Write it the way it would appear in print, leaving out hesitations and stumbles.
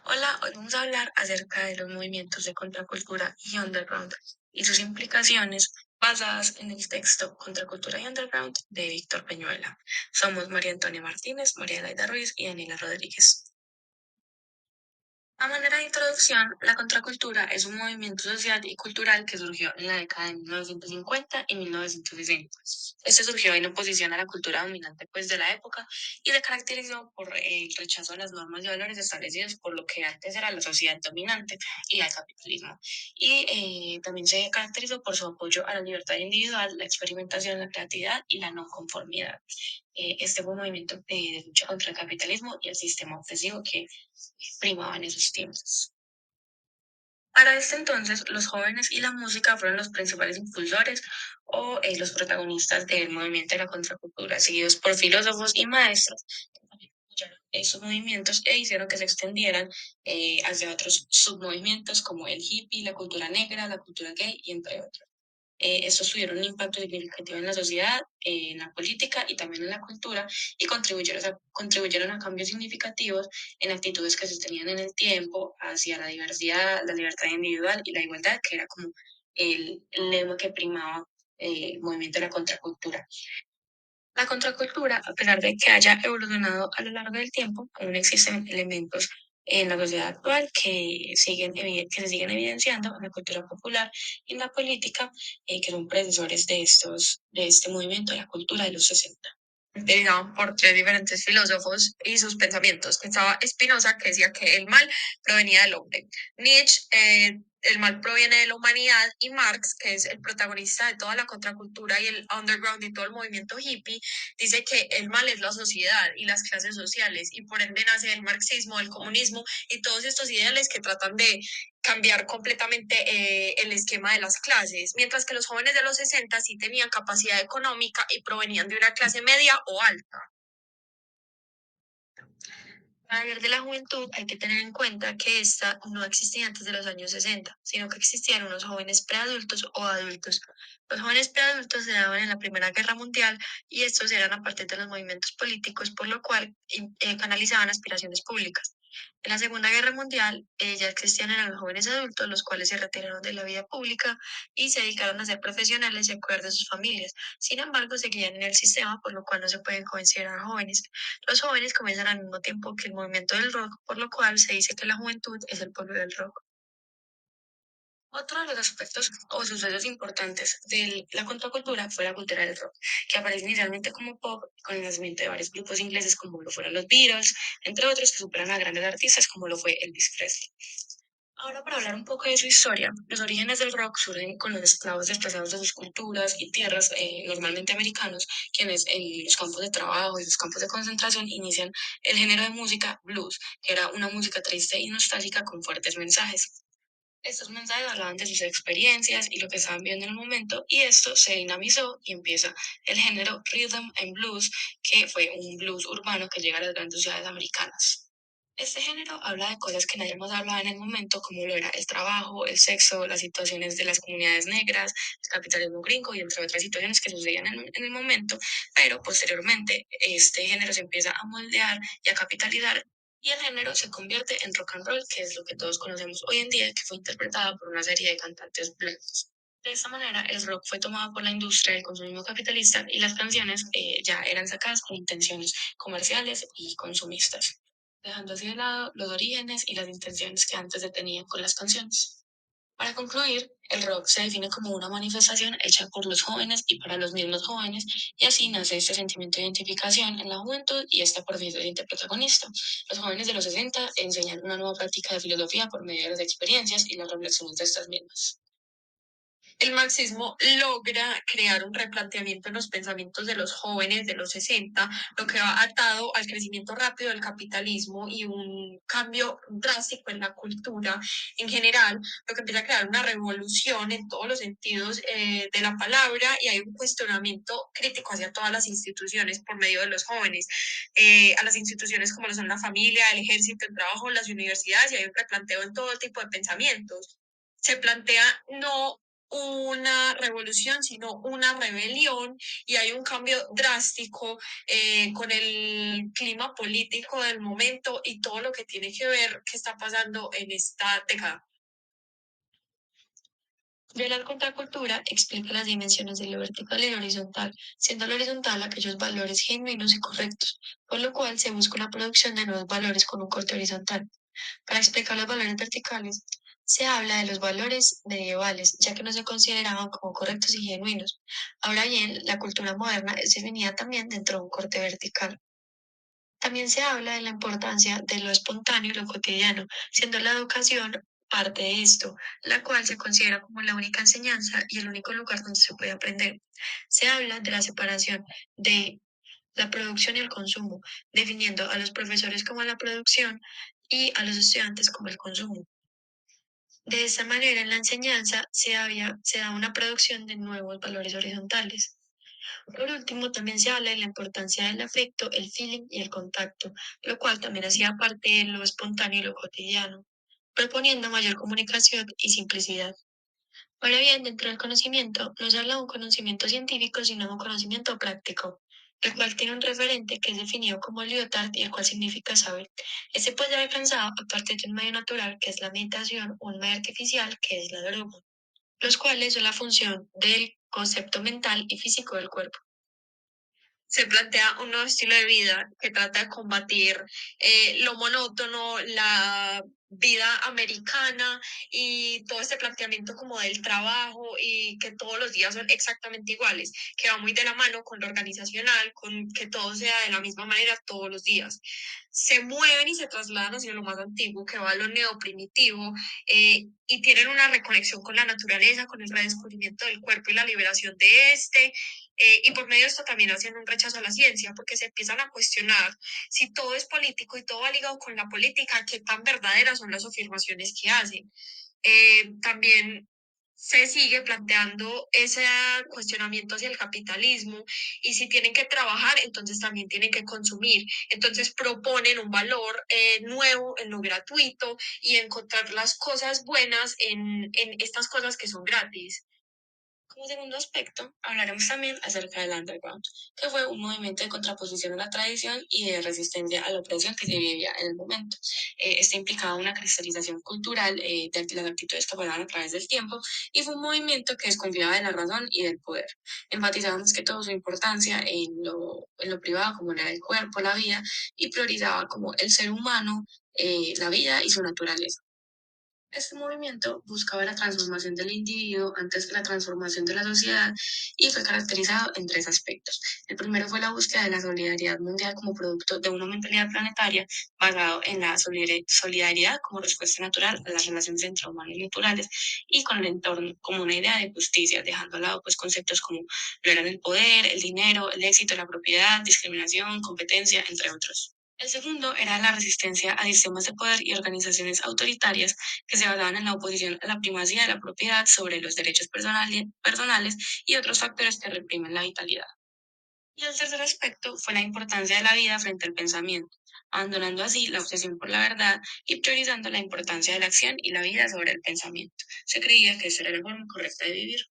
Hola, hoy vamos a hablar acerca de los movimientos de contracultura y underground y sus implicaciones basadas en el texto Contracultura y Underground de Víctor Peñuela. Somos María Antonia Martínez, María Laida Ruiz y Daniela Rodríguez. A manera de introducción, la contracultura es un movimiento social y cultural que surgió en la década de 1950 y 1960. Este surgió en oposición a la cultura dominante de la época y se caracterizó por el rechazo a las normas y valores establecidos por lo que antes era la sociedad dominante y al capitalismo. Y también se caracterizó por su apoyo a la libertad individual, la experimentación, la creatividad y la no conformidad. Este fue un movimiento de lucha contra el capitalismo y el sistema opresivo que primaba en esos tiempos. Para este entonces, los jóvenes y la música fueron los principales impulsores o los protagonistas del movimiento de la contracultura, seguidos por filósofos y maestros que también apoyaron esos movimientos e hicieron que se extendieran hacia otros submovimientos como el hippie, la cultura negra, la cultura gay y entre otros. Estos tuvieron un impacto significativo en la sociedad, en la política y también en la cultura y contribuyeron a cambios significativos en actitudes que se tenían en el tiempo hacia la diversidad, la libertad individual y la igualdad, que era como el lema que primaba el movimiento de la contracultura. La contracultura, a pesar de que haya evolucionado a lo largo del tiempo, aún existen elementos en la sociedad actual que se siguen evidenciando en la cultura popular y en la política, que son predecesores de este movimiento de la cultura de los 60. Caracterizaban por tres diferentes filósofos y sus pensamientos. Pensaba Spinoza, que decía que el mal provenía del hombre. Nietzsche, el mal proviene de la humanidad. Y Marx, que es el protagonista de toda la contracultura y el underground y todo el movimiento hippie, dice que el mal es la sociedad y las clases sociales. Y por ende nace el marxismo, el comunismo y todos estos ideales que tratan de cambiar completamente el esquema de las clases, mientras que los jóvenes de los 60 sí tenían capacidad económica y provenían de una clase media o alta. Para hablar de la juventud hay que tener en cuenta que esta no existía antes de los años 60, sino que existían unos jóvenes preadultos o adultos. Los jóvenes preadultos se daban en la Primera Guerra Mundial y estos eran a partir de los movimientos políticos, por lo cual canalizaban aspiraciones públicas. En la Segunda Guerra Mundial ya existían eran los jóvenes adultos, los cuales se retiraron de la vida pública y se dedicaron a ser profesionales y a cuidar de sus familias. Sin embargo, seguían en el sistema, por lo cual no se pueden considerar jóvenes. Los jóvenes comienzan al mismo tiempo que el movimiento del rock, por lo cual se dice que la juventud es el pueblo del rock. Otro de los aspectos o sucesos importantes de la contracultura fue la cultura del rock, que aparece inicialmente como pop con el nacimiento de varios grupos ingleses como lo fueron los Beatles, entre otros que superan a grandes artistas como lo fue Elvis Presley. Ahora para hablar un poco de su historia, los orígenes del rock surgen con los esclavos desplazados de sus culturas y tierras, normalmente americanos, quienes en los campos de trabajo y sus campos de concentración inician el género de música blues, que era una música triste y nostálgica con fuertes mensajes. Estos mensajes hablaban de sus experiencias y lo que estaban viendo en el momento, y esto se dinamizó y empieza el género Rhythm and Blues, que fue un blues urbano que llega a las grandes ciudades americanas. Este género habla de cosas que nadie más hablaba en el momento, como lo era el trabajo, el sexo, las situaciones de las comunidades negras, el capitalismo gringo y entre otras situaciones que sucedían en el momento, pero posteriormente este género se empieza a moldear y a capitalizar y el género se convierte en rock and roll, que es lo que todos conocemos hoy en día, que fue interpretada por una serie de cantantes blancos. De esta manera, el rock fue tomado por la industria del consumismo capitalista y las canciones ya eran sacadas con intenciones comerciales y consumistas, dejando así de lado los orígenes y las intenciones que antes se tenían con las canciones. Para concluir, el rock se define como una manifestación hecha por los jóvenes y para los mismos jóvenes, y así nace este sentimiento de identificación en la juventud y esta por fin se siente protagonista. Los jóvenes de los 60 enseñan una nueva práctica de filosofía por medio de las experiencias y las reflexiones de estas mismas. El marxismo logra crear un replanteamiento en los pensamientos de los jóvenes de los 60, lo que va atado al crecimiento rápido del capitalismo y un cambio drástico en la cultura en general, lo que empieza a crear una revolución en todos los sentidos de la palabra y hay un cuestionamiento crítico hacia todas las instituciones por medio de los jóvenes, a las instituciones como lo son la familia, el ejército, el trabajo, las universidades y hay un replanteo en todo tipo de pensamientos. Se plantea no una revolución, sino una rebelión, y hay un cambio drástico con el clima político del momento y todo lo que tiene que ver que está pasando en esta década. De la contracultura explica las dimensiones de lo vertical y lo horizontal, siendo lo horizontal aquellos valores genuinos y correctos, por lo cual se busca una producción de nuevos valores con un corte horizontal. Para explicar los valores verticales, se habla de los valores medievales, ya que no se consideraban como correctos y genuinos. Ahora bien, la cultura moderna es definida también dentro de un corte vertical. También se habla de la importancia de lo espontáneo y lo cotidiano, siendo la educación parte de esto, la cual se considera como la única enseñanza y el único lugar donde se puede aprender. Se habla de la separación de la producción y el consumo, definiendo a los profesores como la producción y a los estudiantes como el consumo. De esta manera, en la enseñanza se da una producción de nuevos valores horizontales. Por último, también se habla de la importancia del afecto, el feeling y el contacto, lo cual también hacía parte de lo espontáneo y lo cotidiano, proponiendo mayor comunicación y simplicidad. Ahora bien, dentro del conocimiento no se habla de un conocimiento científico, sino de un conocimiento práctico, el cual tiene un referente que es definido como Lyotard y el cual significa saber. Este puede ser alcanzado a partir de un medio natural que es la meditación o un medio artificial que es la droga, los cuales son la función del concepto mental y físico del cuerpo. Se plantea un nuevo estilo de vida que trata de combatir lo monótono, la vida americana y todo este planteamiento como del trabajo y que todos los días son exactamente iguales, que va muy de la mano con lo organizacional, con que todo sea de la misma manera todos los días. Se mueven y se trasladan hacia lo más antiguo, que va a lo neoprimitivo, y tienen una reconexión con la naturaleza, con el redescubrimiento del cuerpo y la liberación de este, y por medio de esto también hacen un rechazo a la ciencia, porque se empiezan a cuestionar si todo es político y todo va ligado con la política, qué tan verdaderas son las afirmaciones que hacen. También se sigue planteando ese cuestionamiento hacia el capitalismo y si tienen que trabajar, entonces también tienen que consumir. Entonces proponen un valor nuevo en lo gratuito y encontrar las cosas buenas en estas cosas que son gratis. Como segundo aspecto, hablaremos también acerca del underground, que fue un movimiento de contraposición a la tradición y de resistencia a la opresión que se vivía en el momento. Este implicaba una cristalización cultural de las actitudes que pasaban a través del tiempo y fue un movimiento que desconfiaba de la razón y del poder. Enfatizaba más que todo su importancia en lo privado, como era el cuerpo, la vida, y priorizaba como el ser humano, la vida y su naturaleza. Este movimiento buscaba la transformación del individuo antes que la transformación de la sociedad y fue caracterizado en tres aspectos. El primero fue la búsqueda de la solidaridad mundial como producto de una mentalidad planetaria basado en la solidaridad como respuesta natural a las relaciones entre humanos y naturales y con el entorno como una idea de justicia, dejando a lado pues conceptos como lo eran el poder, el dinero, el éxito, la propiedad, discriminación, competencia, entre otros. El segundo era la resistencia a sistemas de poder y organizaciones autoritarias que se basaban en la oposición a la primacía de la propiedad sobre los derechos personales y otros factores que reprimen la vitalidad. Y el tercer aspecto fue la importancia de la vida frente al pensamiento, abandonando así la obsesión por la verdad y priorizando la importancia de la acción y la vida sobre el pensamiento. Se creía que esa era la forma correcta de vivir.